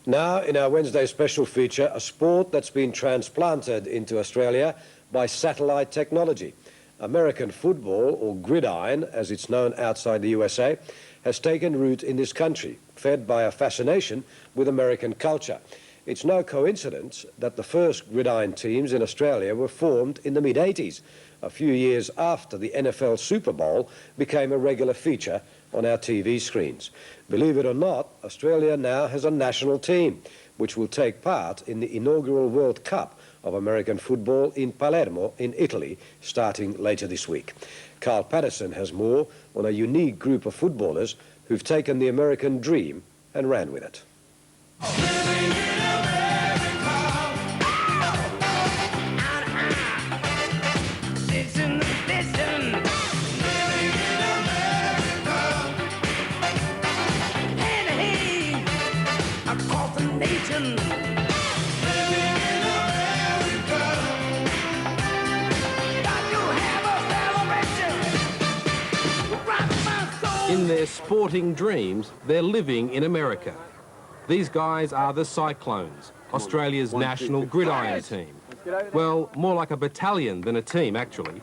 Now, in our Wednesday special feature, a sport that's been transplanted into Australia by satellite technology. American football, or Gridiron, as it's known outside the USA, has taken root in this country, fed by a fascination with American culture. It's no coincidence that the first Gridiron teams in Australia were formed in the mid-80s, a few years after the NFL Super Bowl became a regular feature on our TV screens. Believe it or not, Australia now has a national team, which will take part in the inaugural World Cup of American football in Palermo in Italy, starting later this week. Carl Patterson has more on a unique group of footballers who've taken the American dream and ran with it. In their sporting dreams, they're living in America. These guys are the Cyclones, Australia's national gridiron team. Well, more like a battalion than a team, actually.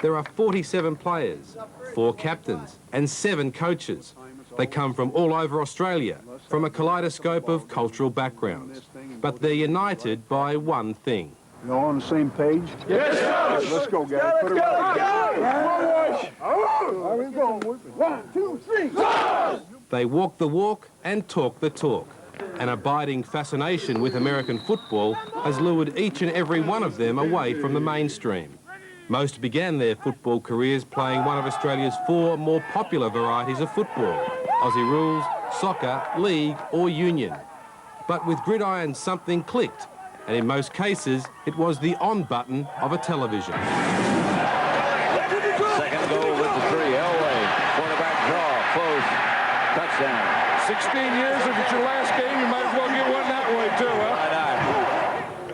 There are 47 players, 4 captains, and 7 coaches. They come from all over Australia, from a kaleidoscope of cultural backgrounds. But they're united by one thing. You all on the same page? Yes, sir! Let's go, guys. Put it right. There we go. 1, 2, 3. They walk the walk and talk the talk. An abiding fascination with American football has lured each and every one of them away from the mainstream. Most began their football careers playing one of Australia's 4 more popular varieties of football: Aussie rules, soccer, league or union. But with Gridiron something clicked, and in most cases it was the on button of a television. Second goal with the 3. Elway, quarterback draw, close, touchdown. 16 years, if it's your last game, you might as well get one that way too, huh? Why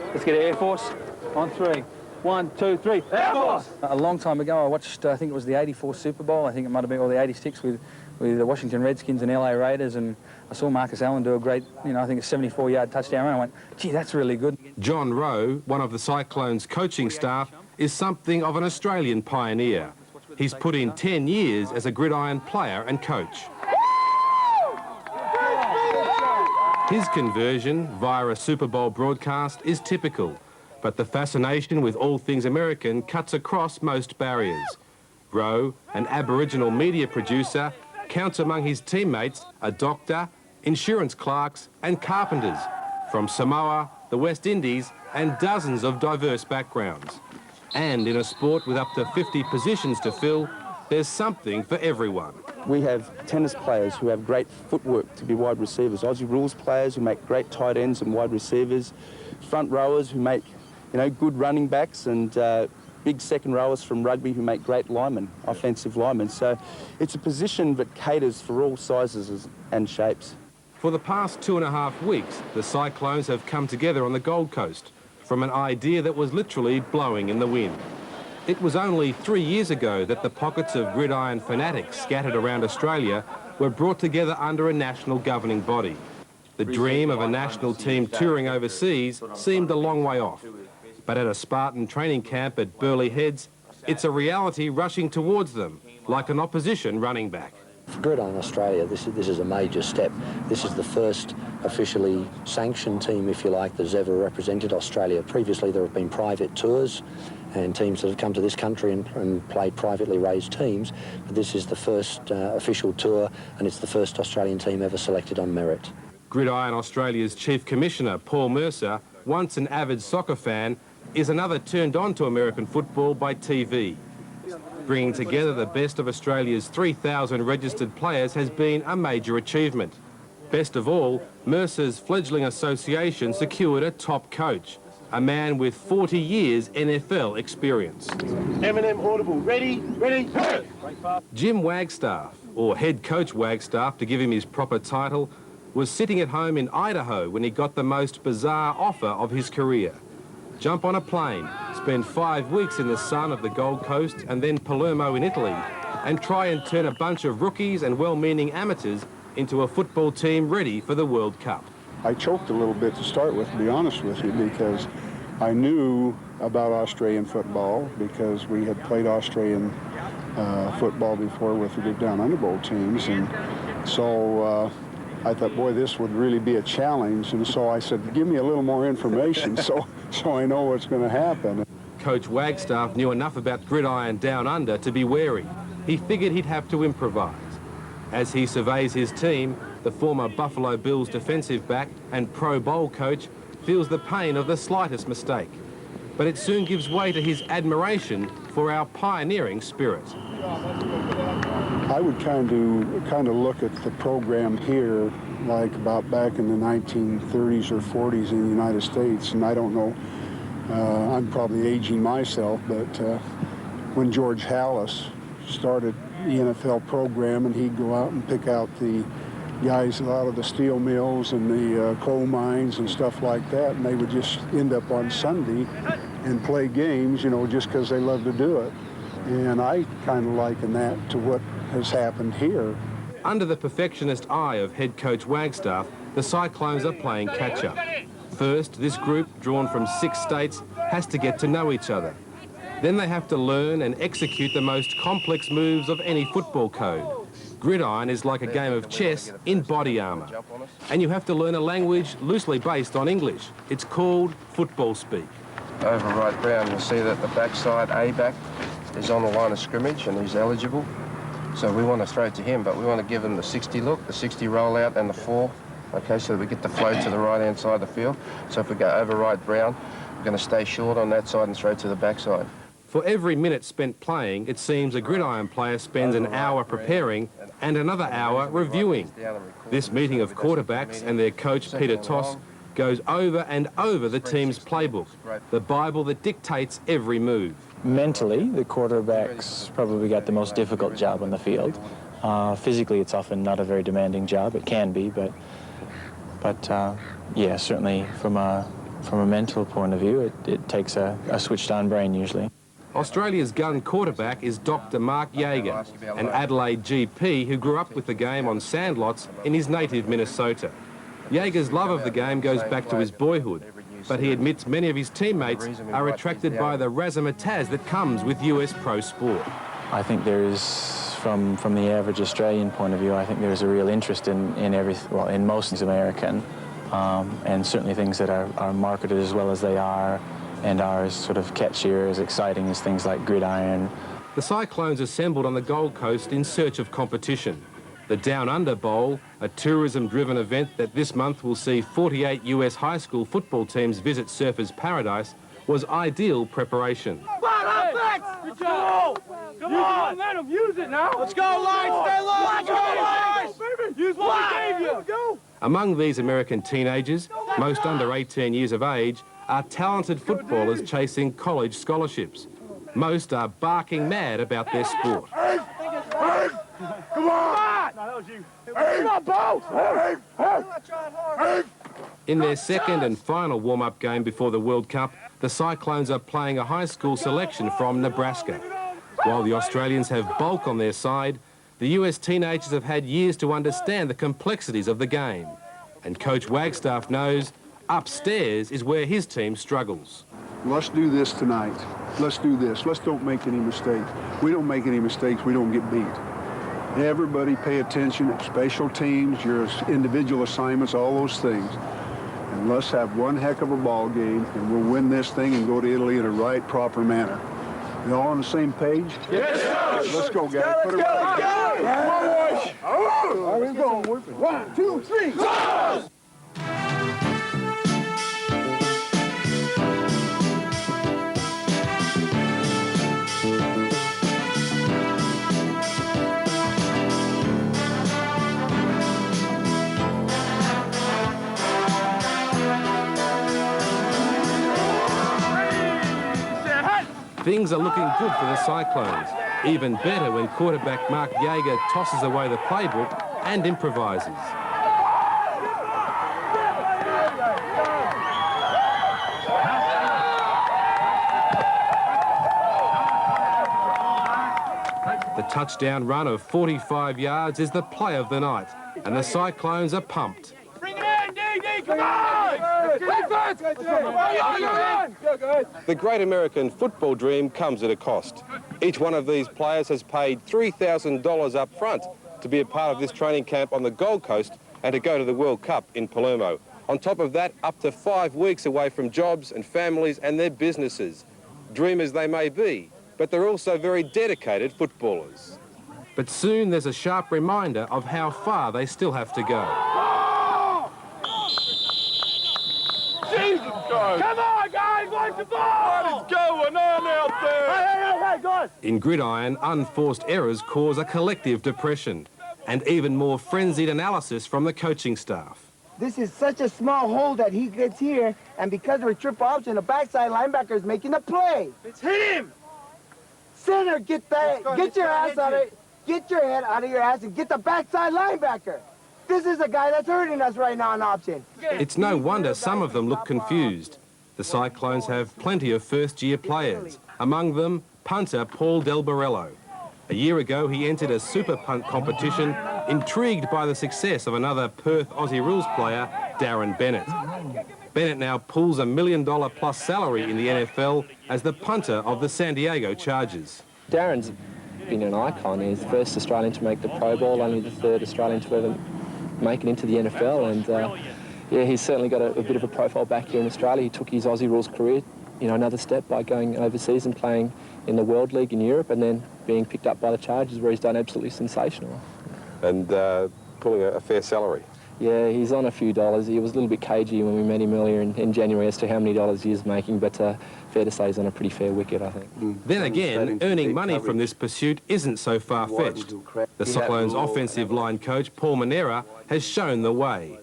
not? Let's get Air Force on 3. 1, 2, 3. Air Force! A long time ago, I watched, I think it was the 84 Super Bowl. I think it might have been, or the 86 with the Washington Redskins and LA Raiders, and I saw Marcus Allen do a great, I think a 74-yard touchdown run. I went, gee, that's really good. John Rowe, one of the Cyclones' coaching staff, is something of an Australian pioneer. He's put in 10 years as a Gridiron player and coach. His conversion via a Super Bowl broadcast is typical, but the fascination with all things American cuts across most barriers. Rowe, an Aboriginal media producer, counts among his teammates a doctor, insurance clerks and carpenters from Samoa, the West Indies and dozens of diverse backgrounds. And in a sport with up to 50 positions to fill, there's something for everyone. We have tennis players who have great footwork to be wide receivers, Aussie rules players who make great tight ends and wide receivers, front rowers who make, good running backs, and big second rowers from rugby who make great linemen, offensive linemen. So it's a position that caters for all sizes and shapes. For the past 2.5 weeks, the Cyclones have come together on the Gold Coast from an idea that was literally blowing in the wind. It was only 3 years ago that the pockets of Gridiron fanatics scattered around Australia were brought together under a national governing body. The dream of a national team touring overseas seemed a long way off. But at a Spartan training camp at Burleigh Heads, it's a reality rushing towards them, like an opposition running back. For Gridiron Australia, this is a major step. This is the first officially sanctioned team, if you like, that's ever represented Australia. Previously, there have been private tours and teams that have come to this country and played privately raised teams. But this is the first official tour, and it's the first Australian team ever selected on merit. Gridiron Australia's Chief Commissioner, Paul Mercer, once an avid soccer fan, is another turned on to American football by TV. Bringing together the best of Australia's 3,000 registered players has been a major achievement. Best of all, Mercer's fledgling association secured a top coach, a man with 40 years NFL experience. Eminem audible. Ready? Ready? Jim Wagstaff, or head coach Wagstaff to give him his proper title, was sitting at home in Idaho when he got the most bizarre offer of his career. Jump on a plane, spend 5 weeks in the sun of the Gold Coast and then Palermo in Italy, and try and turn a bunch of rookies and well-meaning amateurs into a football team ready for the World Cup. I choked a little bit to start with, to be honest with you, because I knew about Australian football because we had played Australian football before with the Down Under Bowl teams, and so I thought, boy, this would really be a challenge, and so I said, give me a little more information so I know what's going to happen. Coach Wagstaff knew enough about Gridiron Down Under to be wary. He figured he'd have to improvise. As he surveys his team, the former Buffalo Bills defensive back and Pro Bowl coach feels the pain of the slightest mistake. But it soon gives way to his admiration for our pioneering spirit. I would kind of look at the program here like about back in the 1930s or 40s in the United States, and I don't know, I'm probably aging myself, but when George Halas started the NFL program, and he'd go out and pick out the guys out of the steel mills and the coal mines and stuff like that, and they would just end up on Sunday and play games, you know, just because they love to do it. And I kind of liken that to what has happened here. Under the perfectionist eye of head coach Wagstaff, the Cyclones are playing catch-up. First, this group, drawn from 6 states, has to get to know each other. Then they have to learn and execute the most complex moves of any football code. Gridiron is like a game of chess in body armour. And you have to learn a language loosely based on English. It's called football speak. Over right ground, you'll see that the backside, A-back, is on the line of scrimmage and he's eligible. So we want to throw to him, but we want to give him the 60 look, the 60 roll out and the 4, okay, so that we get the flow to the right-hand side of the field. So if we go over right brown, we're going to stay short on that side and throw to the backside. For every minute spent playing, it seems a Gridiron player spends an hour preparing and another hour reviewing. This meeting of quarterbacks and their coach, Peter Toss, goes over and over the team's playbook, the Bible that dictates every move. Mentally, the quarterbacks probably got the most difficult job on the field. Physically, it's often not a very demanding job. It can be, but yeah, certainly from a mental point of view, it takes a switched-on brain usually. Australia's gun quarterback is Dr. Mark Yeager, an Adelaide GP who grew up with the game on sandlots in his native Minnesota. Yeager's love of the game goes back to his boyhood, but he admits many of his teammates are attracted by the razzmatazz that comes with US pro sport. I think there is, from the average Australian point of view, I think there's a real interest in most things American, and certainly things that are marketed as well as they are, and are as sort of catchier, as exciting as things like Gridiron. The Cyclones assembled on the Gold Coast in search of competition. The Down Under Bowl, a tourism-driven event that this month will see 48 US high school football teams visit Surfers Paradise, was ideal preparation. Good job! Come on! Let them use it now! Let's go, Lions! Stay low! Let's go, Lions! Use what we gave you! Go! Among these American teenagers, most under 18 years of age, are talented footballers chasing college scholarships. Most are barking mad about their sport. Come on! No, that was you. Come on, both! In their second and final warm-up game before the World Cup, the Cyclones are playing a high school selection from Nebraska. While the Australians have bulk on their side, the US teenagers have had years to understand the complexities of the game. And Coach Wagstaff knows upstairs is where his team struggles. Let's do this tonight. Let's do this. Let's don't make any mistakes. We don't make any mistakes, we don't get beat. Everybody pay attention, special teams, your individual assignments, all those things. And let's have one heck of a ball game, and we'll win this thing and go to Italy in a right, proper manner. You all on the same page? Yes, sir. Let's go, guys. Put it right. Come on, boys. All right, go. 1, 2, 3. Go! Things are looking good for the Cyclones. Even better when quarterback Mark Yeager tosses away the playbook and improvises. The touchdown run of 45 yards is the play of the night, and the Cyclones are pumped. Bring it in, D, come guys! The great American football dream comes at a cost. Each one of these players has paid $3,000 up front to be a part of this training camp on the Gold Coast and to go to the World Cup in Palermo. On top of that, up to 5 weeks away from jobs and families and their businesses. Dreamers they may be, but they're also very dedicated footballers. But soon there's a sharp reminder of how far they still have to go. Jesus Christ! Come on, guys! Watch the ball! What is going on out there? Hey, guys! In Gridiron, unforced errors cause a collective depression and even more frenzied analysis from the coaching staff. This is such a small hole that he gets here, and because of a triple option, the backside linebacker is making a play. Let's hit him! Center, get your ass out of it. Get your head out of your ass and get the backside linebacker. This is a guy that's hurting us right now in option. It's no wonder some of them look confused. The Cyclones have plenty of first-year players, among them punter Paul Del Borello. A year ago, he entered a super punt competition, intrigued by the success of another Perth Aussie Rules player, Darren Bennett. Bennett now pulls $1 million plus salary in the NFL as the punter of the San Diego Chargers. Darren's been an icon. He's the first Australian to make the Pro Bowl, only the third Australian to ever make it into the NFL, and yeah, he's certainly got a bit of a profile back here in Australia. He took his Aussie Rules career, another step by going overseas and playing in the World League in Europe, and then being picked up by the Chargers, where he's done absolutely sensational. And pulling a fair salary. Yeah, he's on a few dollars. He was a little bit cagey when we met him earlier in January as to how many dollars he is making, but fair to say he's on a pretty fair wicket, I think. Then again, earning money from this pursuit isn't so far-fetched. The Cyclones' offensive line coach, Paul Manera, has shown the way.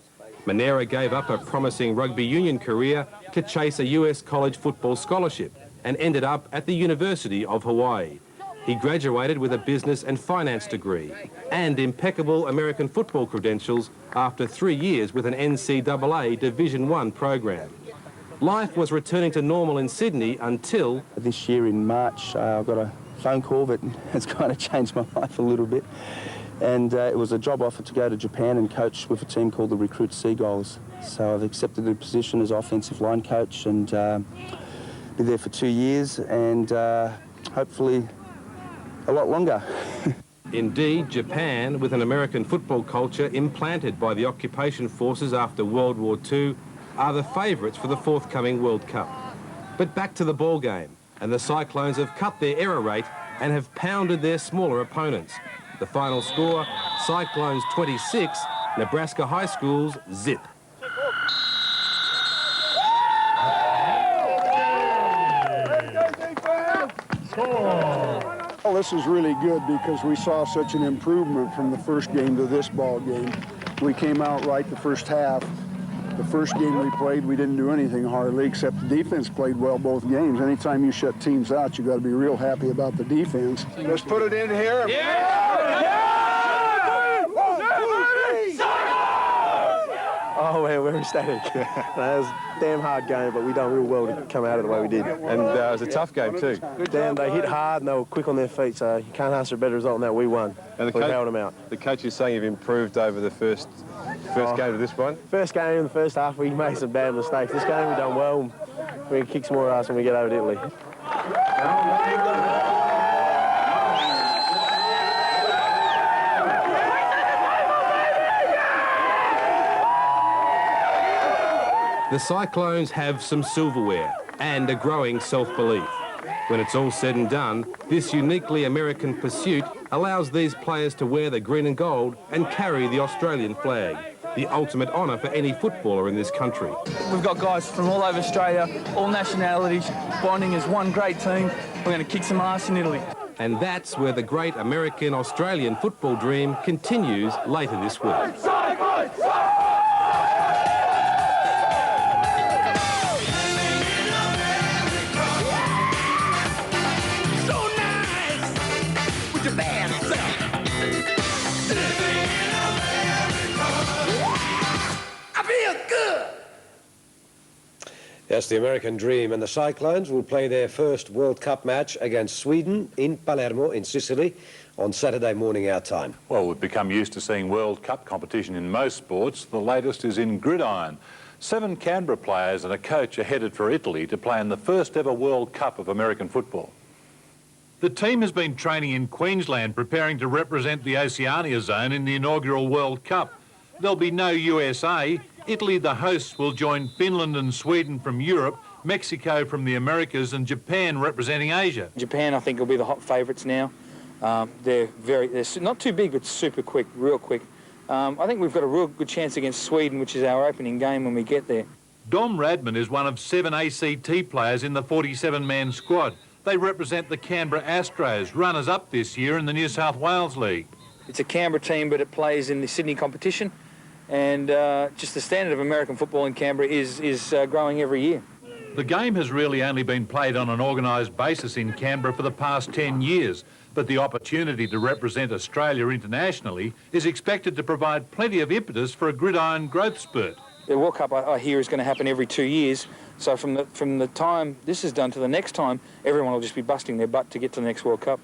Manera gave up a promising rugby union career to chase a US college football scholarship and ended up at the University of Hawaii. He graduated with a business and finance degree and impeccable American football credentials after 3 years with an NCAA Division I program. Life was returning to normal in Sydney until... This year in March, I got a phone call that has kind of changed my life a little bit. And it was a job offer to go to Japan and coach with a team called the Recruit Seagulls. So I've accepted the position as offensive line coach and be there for 2 years and hopefully a lot longer. Indeed, Japan, with an American football culture implanted by the occupation forces after World War II, are the favourites for the forthcoming World Cup. But back to the ball game, and the Cyclones have cut their error rate and have pounded their smaller opponents. The final score, Cyclones 26, Nebraska High Schools 0. Well, this is really good because we saw such an improvement from the first game to this ball game. We came out right the first half. The first game we played, we didn't do anything hardly, except the defense played well both games. Anytime you shut teams out, you got to be real happy about the defense. Let's put it in here. Oh, man, we're ecstatic. That was a damn hard game, but we done real well to come out of the way we did. And it was a tough game too. Damn, they hit hard and they were quick on their feet, so you can't ask for a better result than that. We won. And we held them out. The coach is saying you've improved over the first game of this one? First game in the first half, we made some bad mistakes. This game, we done well. We can kick some more ass when we get over to Italy. The Cyclones have some silverware and a growing self-belief. When it's all said and done, this uniquely American pursuit allows these players to wear the green and gold and carry the Australian flag, the ultimate honour for any footballer in this country. We've got guys from all over Australia, all nationalities, bonding as one great team. We're going to kick some ass in Italy. And that's where the great American-Australian football dream continues later this week. Yes, the American dream, and the Cyclones will play their first World Cup match against Sweden in Palermo in Sicily on Saturday morning our time. Well, we've become used to seeing World Cup competition in most sports. The latest is in Gridiron. 7 Canberra players and a coach are headed for Italy to play in the first ever World Cup of American football. The team has been training in Queensland, preparing to represent the Oceania zone in the inaugural World Cup. There'll be no USA. Italy, the hosts, will join Finland and Sweden from Europe, Mexico from the Americas, and Japan representing Asia. Japan, I think, will be the hot favourites now. They're not too big, but super quick, real quick. I think we've got a real good chance against Sweden, which is our opening game when we get there. Dom Radman is one of 7 ACT players in the 47-man squad. They represent the Canberra Astros, runners-up this year in the New South Wales League. It's a Canberra team, but it plays in the Sydney competition, and just the standard of American football in Canberra is growing every year. The game has really only been played on an organised basis in Canberra for the past 10 years, but the opportunity to represent Australia internationally is expected to provide plenty of impetus for a gridiron growth spurt. The World Cup, I hear, is going to happen every 2 years, so from the time this is done to the next time, everyone will just be busting their butt to get to the next World Cup.